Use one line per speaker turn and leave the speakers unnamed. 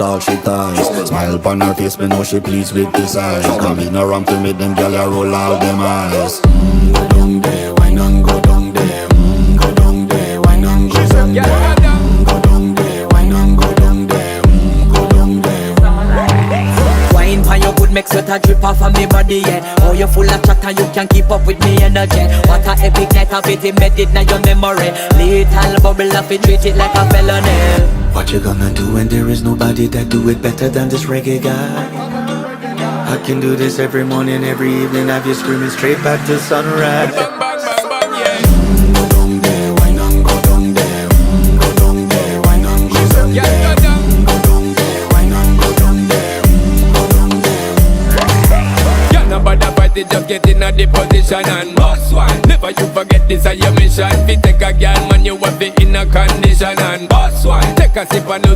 all she ties. Smile upon her face, me know she pleased with this eyes. Come in around to make them gyal a roll out them eyes. Go down there, why not go down there? Go down there, why not go down there? Go down there, why not go down there? Go down there.
Wine for your good make sweat a drip off of me body, yeah. Oh, you full of chatter, you can keep up with me energy. What a epic night of it, embedded in your memory. Little bubble of it, treat it like a felony.
What you gonna do when there is nobody that do it better than this reggae guy? I can do this every morning, every evening, have you screaming straight back to sunrise. Go down there, why not go down there? Go down there, why not go down there? Go down there, why not go down there? Go down there.
Yeah, no bother fight it, just get in a the position and boss one. Never you forget this is your mission. Fi take a girl, man, you have it in a condition and boss one. Take a sip and lose